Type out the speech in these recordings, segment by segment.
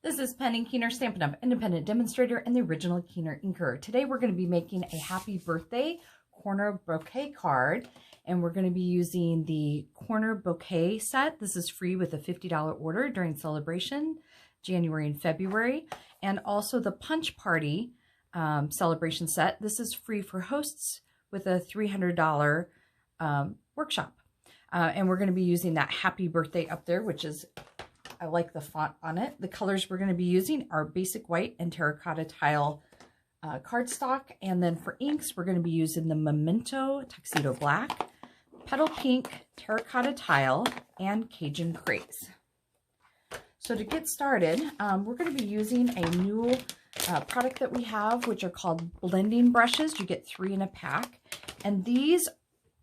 This is Penny Keener, Stampin' Up! Independent Demonstrator and the original KeenerINKer. Today we're going to be making a happy birthday corner bouquet card, and we're going to be using the corner bouquet set. This is free with a $50 order during celebration, January and February, and also the punch party celebration set. This is free for hosts with a $300 workshop. And we're going to be using that happy birthday up there, which is, I like the font on it. The colors we're going to be using are basic white and terracotta tile cardstock. And then for inks, we're going to be using the Memento Tuxedo Black, Petal Pink, Terracotta Tile, and Cajun Craze. So to get started, we're going to be using a new product that we have, which are called blending brushes. You get 3 in a pack. And these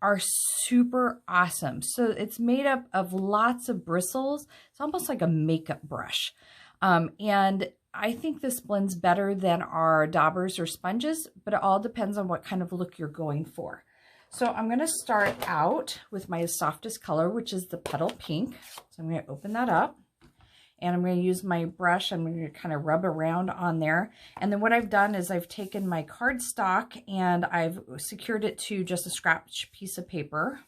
are super awesome. So it's made up of lots of bristles. It's almost like a makeup brush. And I think this blends better than our daubers or sponges, but it all depends on what kind of look you're going for. So I'm going to start out with my softest color, which is the Petal Pink. So I'm going to open that up. And I'm going to use my brush. I'm going to kind of rub around on there. And then what I've done is I've taken my cardstock and I've secured it to just a scratch piece of paper.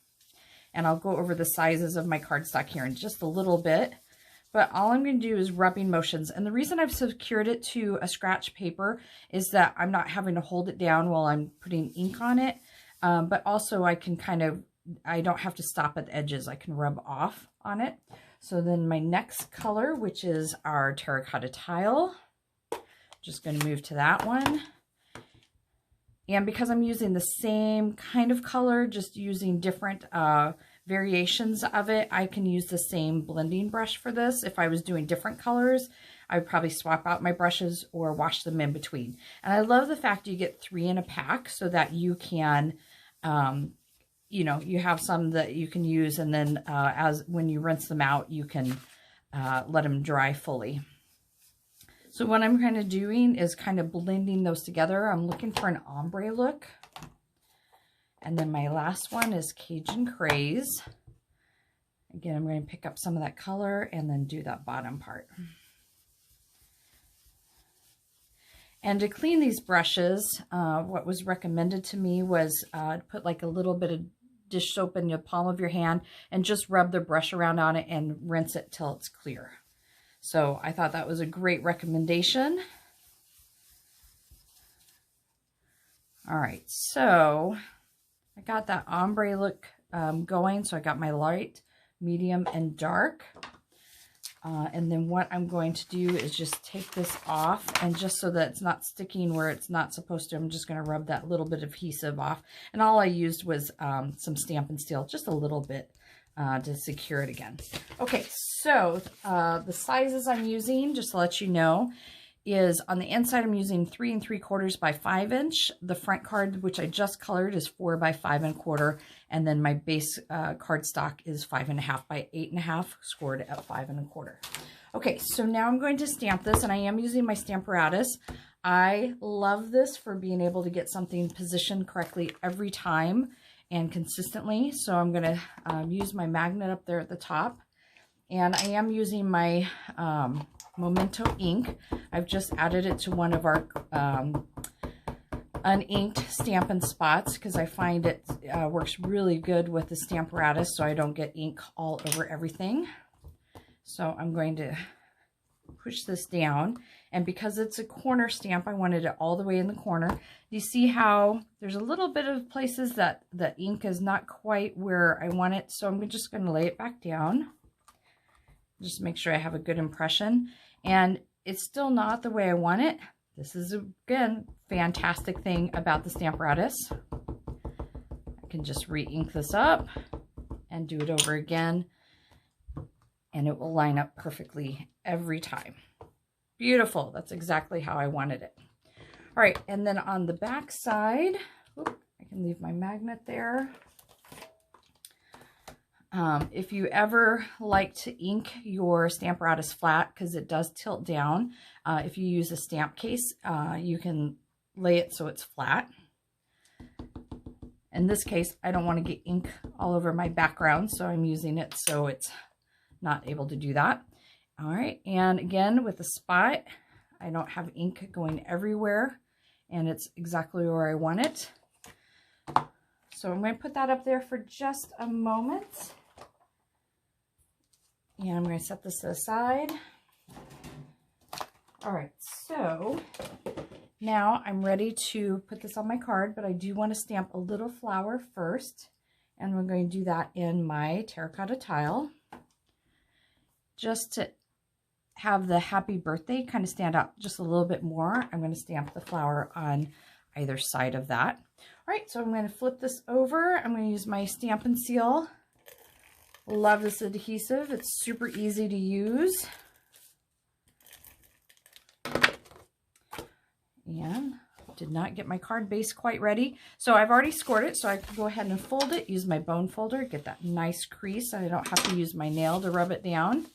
And I'll go over the sizes of my cardstock here in just a little bit. But all I'm going to do is rubbing motions. And the reason I've secured it to a scratch paper is that I'm not having to hold it down while I'm putting ink on it. But also I can I don't have to stop at the edges. I can rub off on it. So then my next color, which is our terracotta tile, just going to move to that one. And because I'm using the same kind of color, just using different variations of it, I can use the same blending brush for this. If I was doing different colors, I would probably swap out my brushes or wash them in between. And I love the fact you get 3 in a pack so that you can you know, you have some that you can use, and then when you rinse them out, you can let them dry fully. So what I'm kind of doing is kind of blending those together. I'm looking for an ombre look. And then my last one is Cajun Craze. Again, I'm going to pick up some of that color and then do that bottom part. And to clean these brushes, what was recommended to me was to put like a little bit of dish soap in the palm of your hand and just rub the brush around on it and rinse it till it's clear. So I thought that was a great recommendation. All right, so I got that ombre look going. So I got my light, medium, and dark. And then what I'm going to do is just take this off, and just so that it's not sticking where it's not supposed to, I'm just going to rub that little bit of adhesive off. And all I used was some Stampin' Steel, just a little bit to secure it again. Okay, so the sizes I'm using, just to let you know, is on the inside I'm using 3 3/4 by 5 inch. The front card, which I just colored, is 4 by 5 1/4, and then my base cardstock is 5 1/2 by 8 1/2, scored at 5 1/4. Okay, so now I'm going to stamp this, and I am using my Stamparatus. I love this for being able to get something positioned correctly every time and consistently. So I'm going to use my magnet up there at the top, and I am using my Memento ink. I've just added it to one of our uninked Stampin' Spots because I find it works really good with the Stamparatus so I don't get ink all over everything. So I'm going to push this down, and because it's a corner stamp, I wanted it all the way in the corner. You see how there's a little bit of places that the ink is not quite where I want it, so I'm just going to lay it back down. Just make sure I have a good impression. And it's still not the way I want it. This is, again, fantastic thing about the Stamparatus. I can just re-ink this up and do it over again, and it will line up perfectly every time. Beautiful. That's exactly how I wanted it. All right, and then on the back side, I can leave my magnet there. If you ever like to ink your Stamparatus flat, because it does tilt down, if you use a stamp case, you can lay it so it's flat. In this case, I don't want to get ink all over my background, so I'm using it so it's not able to do that. All right, and again with the spot, I don't have ink going everywhere, and it's exactly where I want it. So I'm going to put that up there for just a moment. And I'm going to set this aside. All right, so now I'm ready to put this on my card, but I do want to stamp a little flower first. And we're going to do that in my terracotta tile, just to have the happy birthday kind of stand out just a little bit more. I'm going to stamp the flower on either side of that. All right, so I'm going to flip this over. I'm going to use my Stampin' Seal. Love this adhesive. It's super easy to use. And did not get my card base quite ready. So I've already scored it, so I can go ahead and fold it, use my bone folder, get that nice crease, and I don't have to use my nail to rub it down.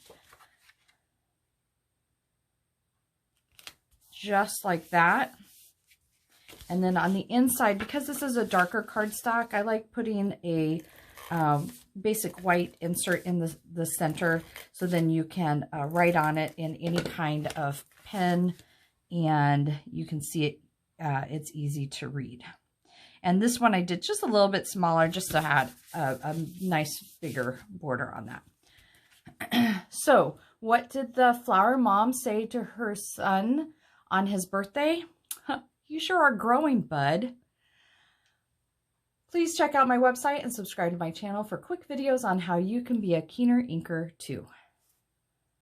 Just like that. And then on the inside, because this is a darker cardstock, I like putting a basic white insert in the center, so then you can write on it in any kind of pen, and you can see it. It's easy to read. And this one I did just a little bit smaller, just to have a nice bigger border on that. So what did the flower mom say to her son on his birthday? You sure are growing, bud. Please check out my website and subscribe to my channel for quick videos on how you can be a KeenerINKer too.